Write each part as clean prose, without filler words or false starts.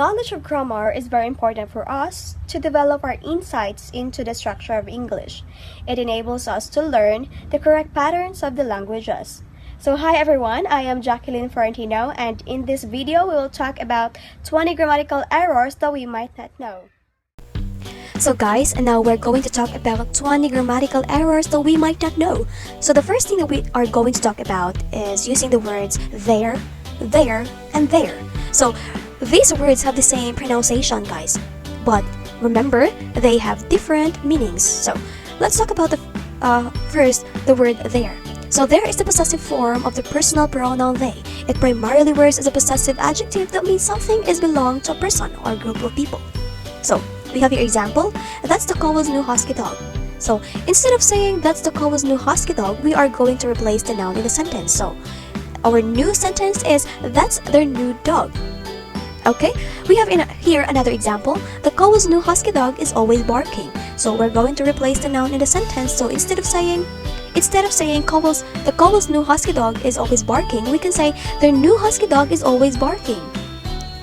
knowledge of grammar is very important for us to develop our insights into the structure of English. It enables us to learn the correct patterns of the languages. So hi everyone, I am Jacqueline Florentino, and in this video we will talk about 20 grammatical errors that we might not know. So guys, now we're going to talk about 20 grammatical errors that we might not know. So the first thing that we are going to talk about is using the words there, and there. So these words have the same pronunciation, guys, but remember, they have different meanings. So let's talk about first the word there. So there is the possessive form of the personal pronoun they. It primarily works as a possessive adjective that means something is belong to a person or group of people. So we have your example, that's the Cowell's new husky dog. So instead of saying that's the Cowell's new husky dog, we are going to replace the noun in the sentence. So our new sentence is that's their new dog. Okay, we have here another example. The Cowell's new husky dog is always barking. So we're going to replace the noun in the sentence. So instead of saying the Cowell's new husky dog is always barking, we can say their new husky dog is always barking.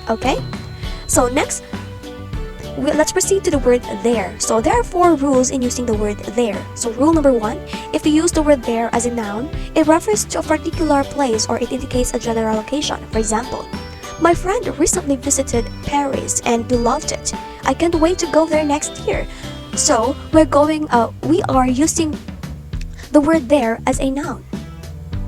Okay, so next let's proceed to the word there. So there are 4 rules in using the word there. So rule number 1, if you use the word there as a noun, it refers to a particular place or it indicates a general location. For example, my friend recently visited Paris and loved it. I can't wait to go there next year. So we are using the word there as a noun.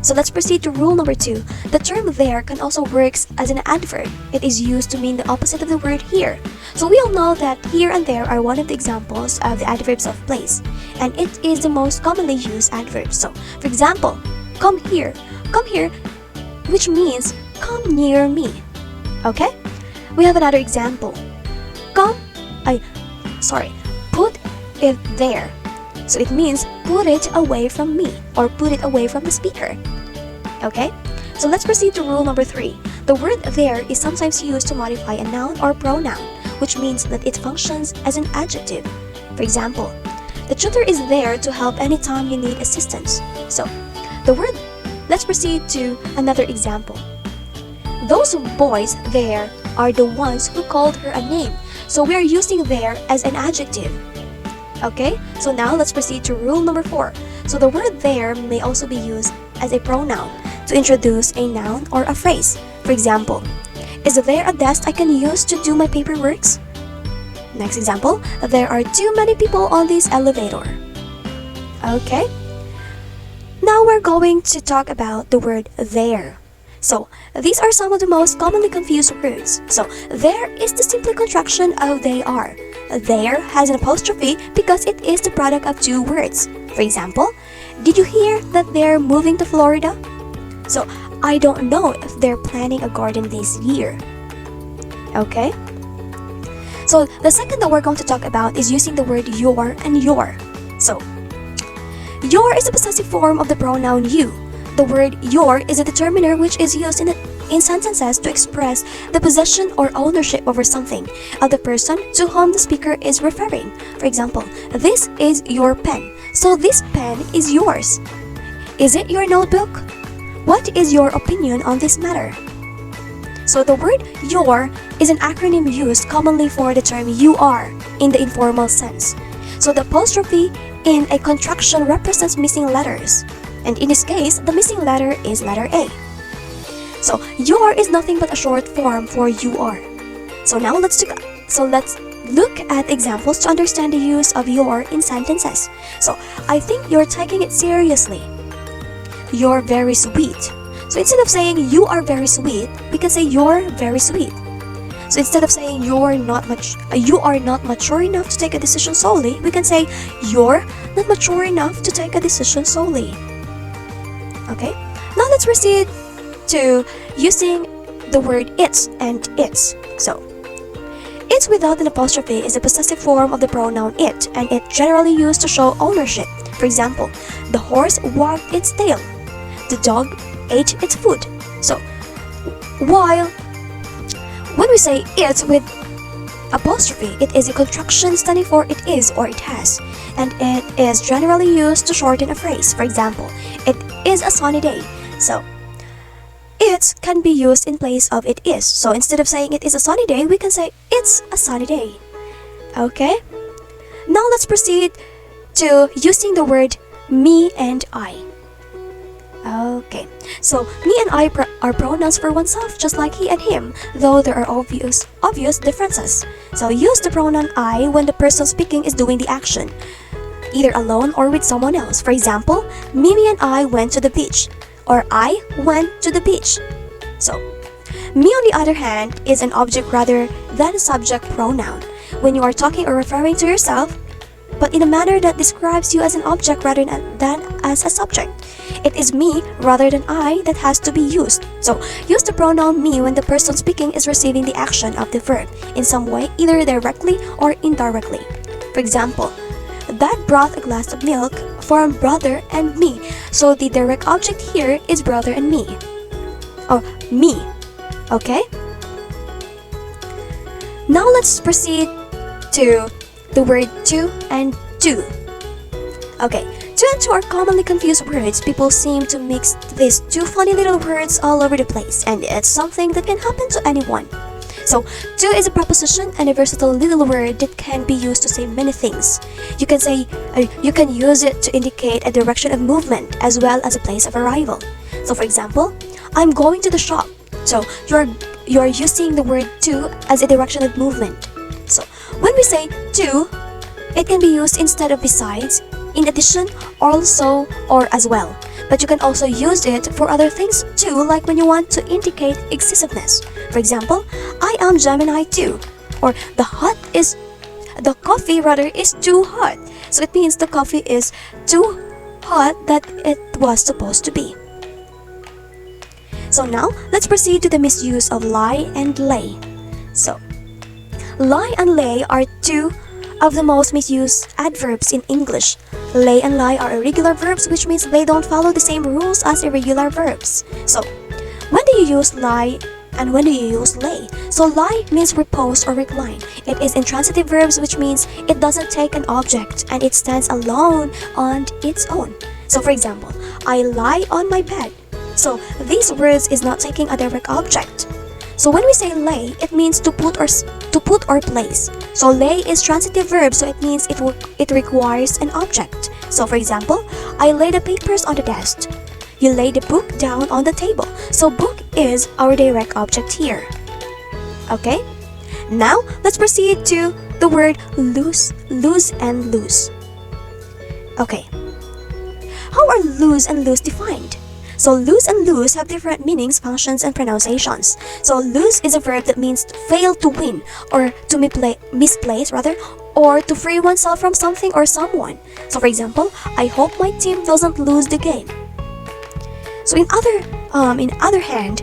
So let's proceed to rule number 2. The term there can also work as an adverb. It is used to mean the opposite of the word here. So we all know that here and there are one of the examples of the adverbs of place, and it is the most commonly used adverb. So for example, come here, which means come near me. Okay, we have another example. Put it there. So it means put it away from me or put it away from the speaker. Okay, so let's proceed to rule number 3. The word there is sometimes used to modify a noun or pronoun, which means that it functions as an adjective. For example, the tutor is there to help anytime you need assistance. So let's proceed to another example. Those boys there are the ones who called her a name. So we are using there as an adjective. Okay, so now let's proceed to rule number 4. So the word there may also be used as a pronoun to introduce a noun or a phrase. For example, is there a desk I can use to do my paperwork? Next example, there are too many people on this elevator. Okay, now we're going to talk about the word there. So these are some of the most commonly confused words. So there is the simple contraction of they are. There has an apostrophe because it is the product of 2 words. For example, did you hear that they're moving to Florida? So I don't know if they're planning a garden this year. Okay? So the second that we're going to talk about is using the word your and your. So your is the possessive form of the pronoun you. The word your is a determiner which is used in sentences to express the possession or ownership over something of the person to whom the speaker is referring. For example, this is your pen. So this pen is yours. Is it your notebook? What is your opinion on this matter? So the word your is an acronym used commonly for the term you are in the informal sense. So the apostrophe in a contraction represents missing letters. And in this case, the missing letter is letter A. So your is nothing but a short form for you are. So now let's look at examples to understand the use of your in sentences. So I think you're taking it seriously. You're very sweet. So instead of saying you are very sweet, we can say you're very sweet. So instead of saying you are not mature enough to take a decision solely, we can say you're not mature enough to take a decision solely. Okay, now let's proceed to using the word it's and its. So it's without an apostrophe is a possessive form of the pronoun it, and it generally used to show ownership. For example, the horse wagged its tail. The dog ate its food. So while when we say it with apostrophe, it is a contraction standing for it is or it has, and it is generally used to shorten a phrase. For example, it is a sunny day. So it can be used in place of it is. So instead of saying it is a sunny day, we can say it's a sunny day. Okay? Now let's proceed to using the word me and I. Okay, so me and I are pronouns for oneself, just like he and him, though there are obvious differences. So use the pronoun I when the person speaking is doing the action, either alone or with someone else. For example, Mimi and I went to the beach, or I went to the beach. So, me on the other hand is an object rather than a subject pronoun when you are talking or referring to yourself, but in a manner that describes you as an object rather than as a subject. It is me rather than I that has to be used. So, use the pronoun me when the person speaking is receiving the action of the verb in some way, either directly or indirectly. For example, Dad brought a glass of milk for brother and me. So, the direct object here is brother and me. Or me. Okay? Now let's proceed to the word to and do. Okay, to and to are commonly confused words. People seem to mix these two funny little words all over the place, and it's something that can happen to anyone. So, to is a preposition and a versatile little word that can be used to say many things. You can use it to indicate a direction of movement as well as a place of arrival. So, for example, I'm going to the shop. So, you're using the word to as a direction of movement. So, when we say to, it can be used instead of besides, in addition, also, or as well. But you can also use it for other things too, like when you want to indicate excessiveness. For example, I am Gemini too. Or the coffee is too hot. So it means the coffee is too hot that it was supposed to be. So now, let's proceed to the misuse of lie and lay. So, lie and lay are two of the most misused adverbs in English. Lay and lie are irregular verbs, which means they don't follow the same rules as irregular verbs. So, when do you use lie and when do you use lay? So, lie means repose or recline. It is intransitive verbs, which means it doesn't take an object and it stands alone on its own. So, for example, I lie on my bed. So, these words is not taking a direct object. So when we say lay, it means to put or place. So lay is transitive verb, so it means it requires an object. So for example, I lay the papers on the desk. You lay the book down on the table. So book is our direct object here. Okay? Now let's proceed to the word lose and lose. Okay. How are lose and lose defined? So lose and lose have different meanings, functions, and pronunciations. So lose is a verb that means to fail to win, or to misplace, or to free oneself from something or someone. So for example, I hope my team doesn't lose the game. So in other hand,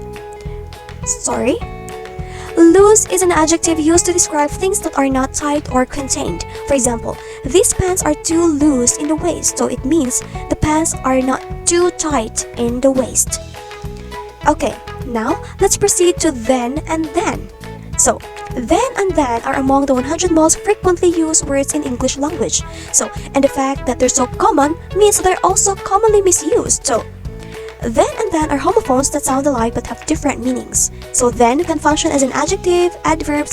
loose is an adjective used to describe things that are not tight or contained. For example, these pants are too loose in the waist, so it means the pants are not too tight in the waist. Okay, now let's proceed to then and then. So, then and then are among the 100 most frequently used words in English language. So, and the fact that they're so common means they're also commonly misused. So, then and then are homophones that sound alike but have different meanings. So then can function as an adjective, adverb,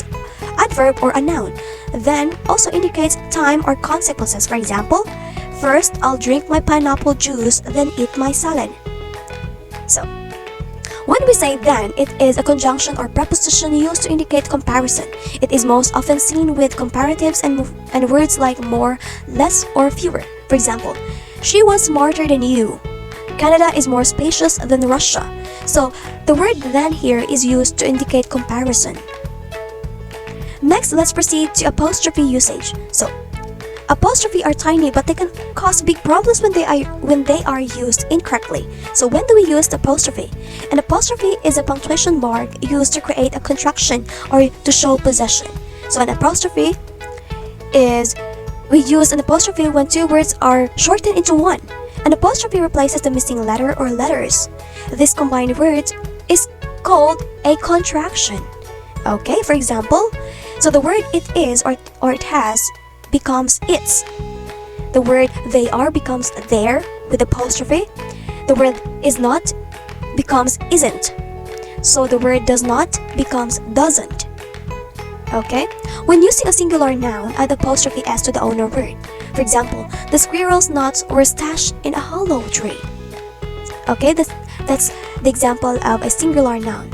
or a noun. Then also indicates time or consequences. For example, first I'll drink my pineapple juice, then eat my salad. So, when we say then, it is a conjunction or preposition used to indicate comparison. It is most often seen with comparatives and words like more, less, or fewer. For example, she was smarter than you. Canada is more spacious than Russia. So, the word then here is used to indicate comparison. Next, let's proceed to apostrophe usage. So, apostrophe are tiny, but they can cause big problems when they are used incorrectly. So, when do we use the apostrophe? An apostrophe is a punctuation mark used to create a contraction or to show possession. So, we use an apostrophe when two words are shortened into one. An apostrophe replaces the missing letter or letters. This combined word is called a contraction. Okay, for example, so the word it is or it has becomes its. The word they are becomes their with apostrophe. The word is not becomes isn't. So the word does not becomes doesn't. Okay? When using a singular noun, add apostrophe s to the owner word. For example, the squirrel's nuts were stashed in a hollow tree. Okay, that's the example of a singular noun.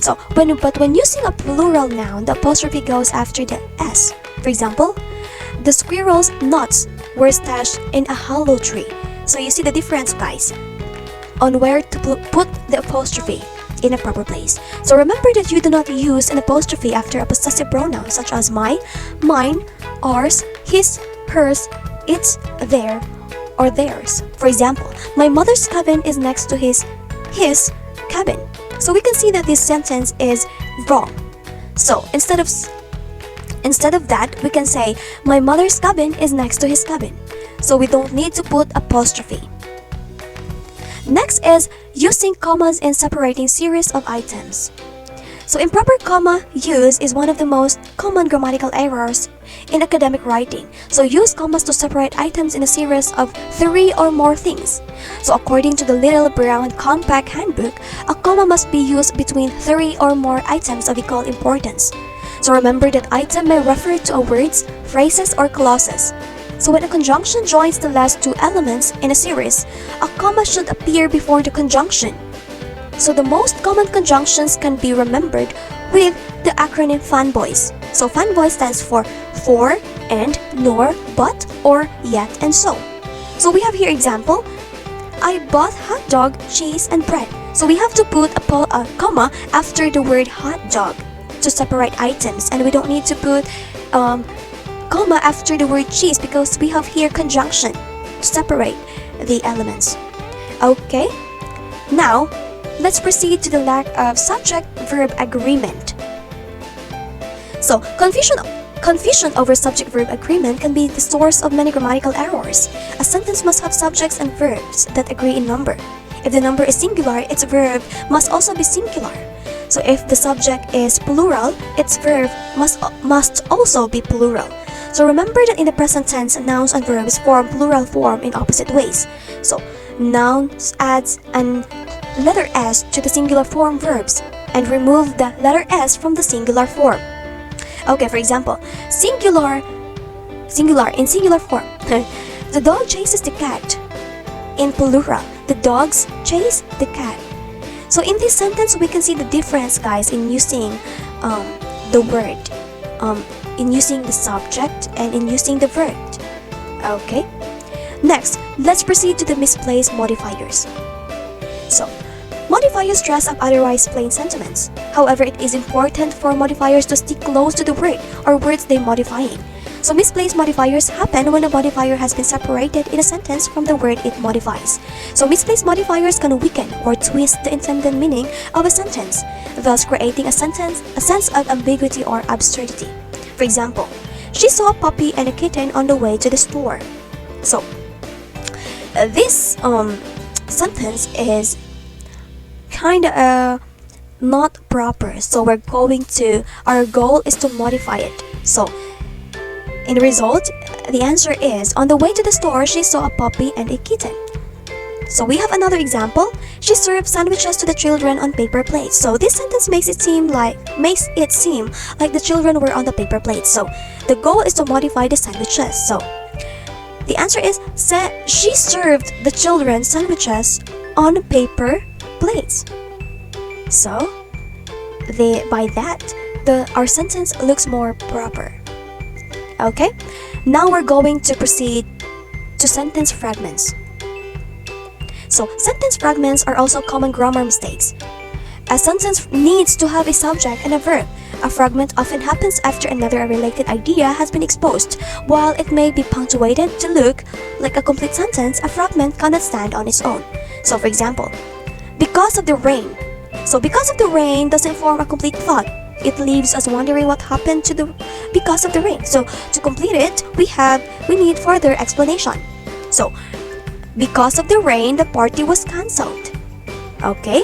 So, when using a plural noun, the apostrophe goes after the s. For example, the squirrel's nuts were stashed in a hollow tree. So you see the difference, guys, on where to put the apostrophe in a proper place. So remember that you do not use an apostrophe after a possessive pronoun such as my, mine, ours, his, hers, its, their, or theirs. For example, my mother's cabin is next to his cabin. So we can see that this sentence is wrong. So instead of that, we can say my mother's cabin is next to his cabin. So we don't need to put apostrophe. Next is using commas in separating series of items. So improper comma use is one of the most common grammatical errors in academic writing. So use commas to separate items in a series of 3 or more things. So according to the Little Brown Compact Handbook, a comma must be used between 3 or more items of equal importance. So remember that item may refer to a words, phrases, or clauses. So when a conjunction joins the last 2 elements in a series, a comma should appear before the conjunction. So the most common conjunctions can be remembered with the acronym FANBOYS. So FANBOYS stands for and, nor, but, or, yet, and so. So we have here example, I bought hot dog, cheese, and bread. So we have to put a comma after the word hot dog to separate items, and we don't need to put comma after the word cheese because we have here conjunction to separate the elements. Okay, now let's proceed to the lack of subject-verb agreement. So confusion over subject-verb agreement can be the source of many grammatical errors. A sentence must have subjects and verbs that agree in number. If the number is singular, its verb must also be singular. So if the subject is plural, its verb must also be plural. So remember that in the present tense, nouns and verbs form plural form in opposite ways. So nouns adds an letter s to the singular form verbs and remove the letter s from the singular form. Okay, for example, in singular form, the dog chases the cat. In plural, the dogs chase the cat. So in this sentence, we can see the difference, guys, in using the word, in using the subject, and in using the verb. Okay. Next, let's proceed to the misplaced modifiers. So, modifiers dress up otherwise plain sentiments. However, it is important for modifiers to stick close to the word or words they're modifying. So misplaced modifiers happen when a modifier has been separated in a sentence from the word it modifies. So misplaced modifiers can weaken or twist the intended meaning of a sentence, thus creating a sense of ambiguity or absurdity. For example, she saw a puppy and a kitten on the way to the store. So this sentence is kind of not proper. So our goal is to modify it. So in the result, the answer is, on the way to the store, she saw a puppy and a kitten. So we have another example. She served sandwiches to the children on paper plates. So this sentence makes it seem like the children were on the paper plates. So the goal is to modify the sandwiches. So the answer is, she served the children sandwiches on paper plates. So our sentence looks more proper. Okay, now we're going to proceed to sentence fragments. So sentence fragments are also common grammar mistakes. A sentence needs to have a subject and a verb. A fragment often happens after another related idea has been exposed. While it may be punctuated to look like a complete sentence, a fragment cannot stand on its own. So for example, because of the rain. So because of the rain doesn't form a complete thought. It leaves us wondering what happened because of the rain. So to complete it, we need further explanation. So because of the rain, the party was cancelled. Okay?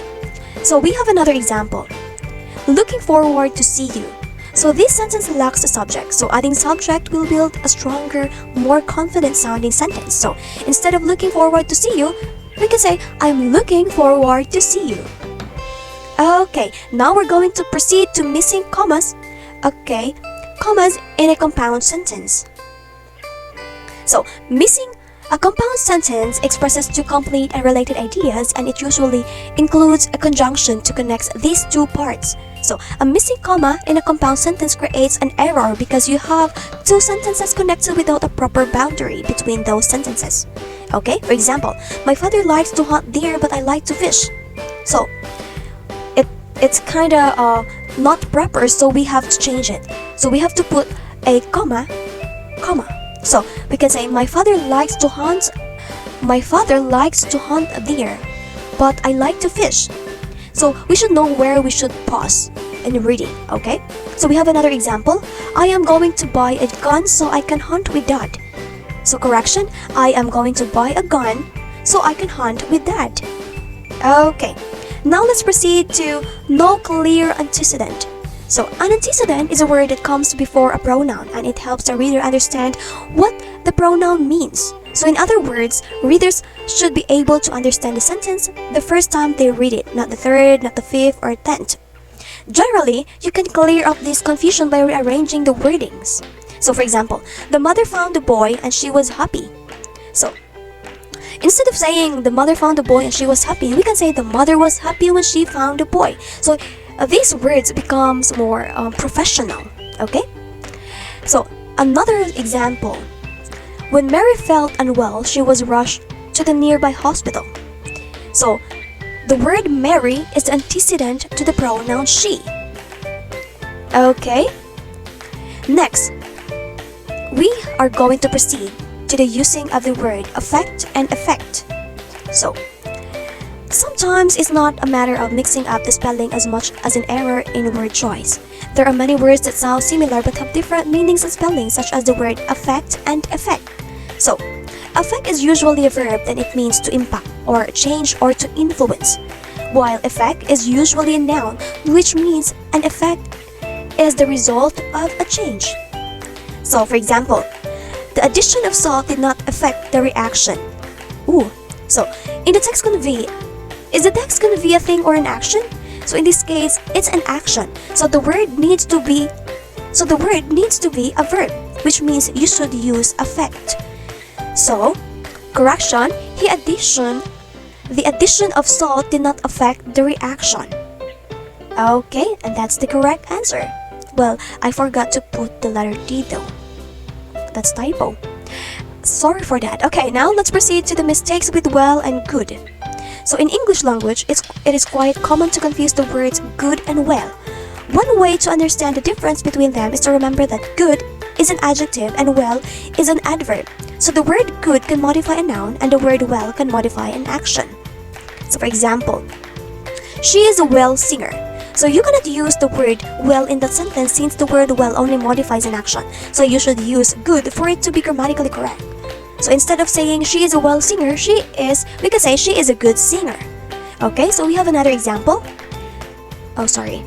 So we have another example. Looking forward to see you. So this sentence lacks a subject. So adding subject will build a stronger, more confident sounding sentence. So instead of looking forward to see you, we can say, I'm looking forward to see you. Okay, now we're going to proceed to missing commas. Okay, commas in a compound sentence. So, missing a compound sentence expresses two complete and related ideas, and it usually includes a conjunction to connect these two parts. So, a missing comma in a compound sentence creates an error because you have two sentences connected without a proper boundary between those sentences. Okay, for example, my father likes to hunt deer, but I like to fish. So, it's kinda not proper, so we have to change it. So we have to put a comma. So we can say my father likes to hunt deer, but I like to fish. So we should know where we should pause in reading, okay? So we have another example. I am going to buy a gun so I can hunt with dad. So correction, I am going to buy a gun so I can hunt with dad. Okay. Now let's proceed to no clear antecedent. So an antecedent is a word that comes before a pronoun, and it helps the reader understand what the pronoun means. So in other words, readers should be able to understand the sentence the first time they read it, not the third, not the fifth, or 10th. Generally, you can clear up this confusion by rearranging the wordings. So for example, the mother found the boy and she was happy. So instead of saying the mother found the boy and she was happy, we can say the mother was happy when she found the boy. So these words becomes more professional, okay? So another example, when Mary felt unwell, she was rushed to the nearby hospital. So the word Mary is the antecedent to the pronoun she. Okay? Next, we are going to proceed to the using of the word affect and effect. So, sometimes it's not a matter of mixing up the spelling as much as an error in word choice. There are many words that sound similar but have different meanings and spelling, such as the word affect and effect. So, affect is usually a verb and it means to impact or change or to influence, while effect is usually a noun, which means an effect is the result of a change. So, for example, the addition of salt did not affect the reaction. So in the text convey, is the text convey a thing or an action? So in this case, it's an action. So the word needs to be a verb, which means you should use affect. So, correction, the addition of salt did not affect the reaction. Okay, and that's the correct answer. Well, I forgot to put the letter D though. That's typo. Sorry for that. Okay, now let's proceed to the mistakes with well and good. So in English language, it is quite common to confuse the words good and well. One way to understand the difference between them is to remember that good is an adjective and well is an adverb. So the word good can modify a noun and the word well can modify an action. So for example, she is a well singer. So you cannot use the word well in that sentence since the word well only modifies an action. So you should use good for it to be grammatically correct. So instead of saying she is a well singer, we can say she is a good singer. Okay, so we have another example. Oh, sorry.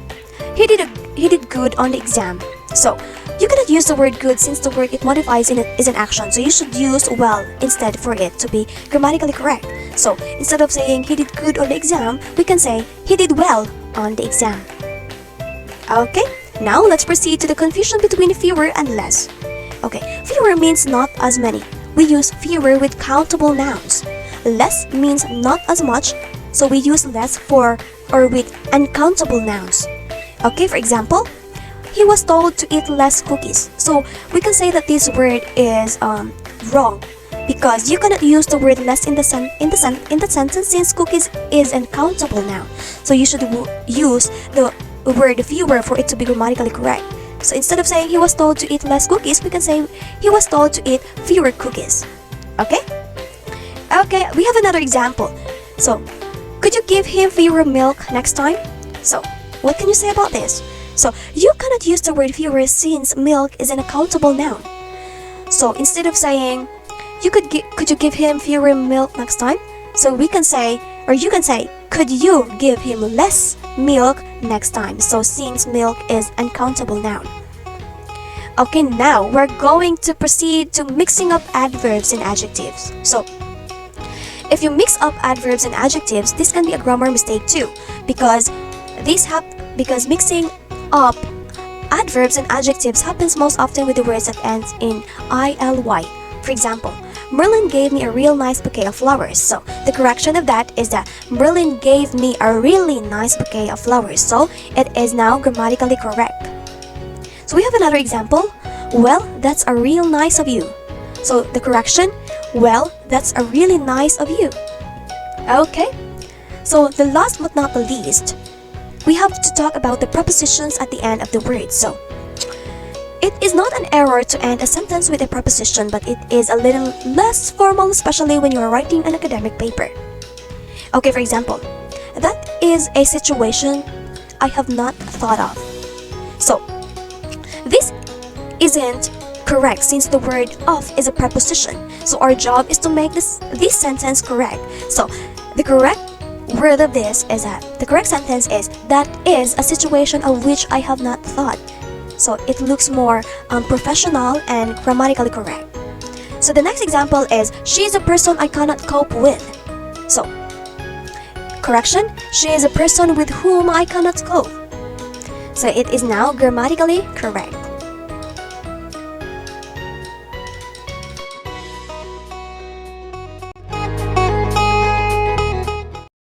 He did good on the exam. So you cannot use the word good since the word it modifies in it is an action. So you should use well instead for it to be grammatically correct. So instead of saying he did good on the exam, we can say he did well on the exam. Okay, now let's proceed to the confusion between fewer and less. Okay, fewer means not as many. We use fewer with countable nouns. Less means not as much, so we use less for or with uncountable nouns. Okay, for example, he was told to eat less cookies. So we can say that this word is wrong because you cannot use the word less in the sentence since cookies is an uncountable noun. So you should use the word fewer for it to be grammatically correct. So instead of saying he was told to eat less cookies, we can say he was told to eat fewer cookies. Okay? Okay, we have another example. So, could you give him fewer milk next time? So, what can you say about this? So, you cannot use the word fewer since milk is an uncountable noun. So, instead of saying, could you give him fewer milk next time? So we can say, or you can say, could you give him less milk next time? So since milk is uncountable noun. Okay, now we're going to proceed to mixing up adverbs and adjectives. So if you mix up adverbs and adjectives, this can be a grammar mistake too, because because mixing up adverbs and adjectives happens most often with the words that ends in ILY. For example, Merlin gave me a real nice bouquet of flowers. So the correction of that is that Merlin gave me a really nice bouquet of flowers. So it is now grammatically correct. So we have another example. Well, that's a real nice of you. So the correction, well, that's a really nice of you. Okay. So the last but not the least, we have to talk about the prepositions at the end of the word. So it is not an error to end a sentence with a preposition, but it is a little less formal, especially when you are writing an academic paper. Okay, for example, that is a situation I have not thought of. So this isn't correct since the word of is a preposition. So our job is to make this sentence correct. So the correct word of this is the correct sentence is that is a situation of which I have not thought. So it looks more professional and grammatically correct. So the next example is she is a person I cannot cope with. So correction, she is a person with whom I cannot cope. So it is now grammatically correct.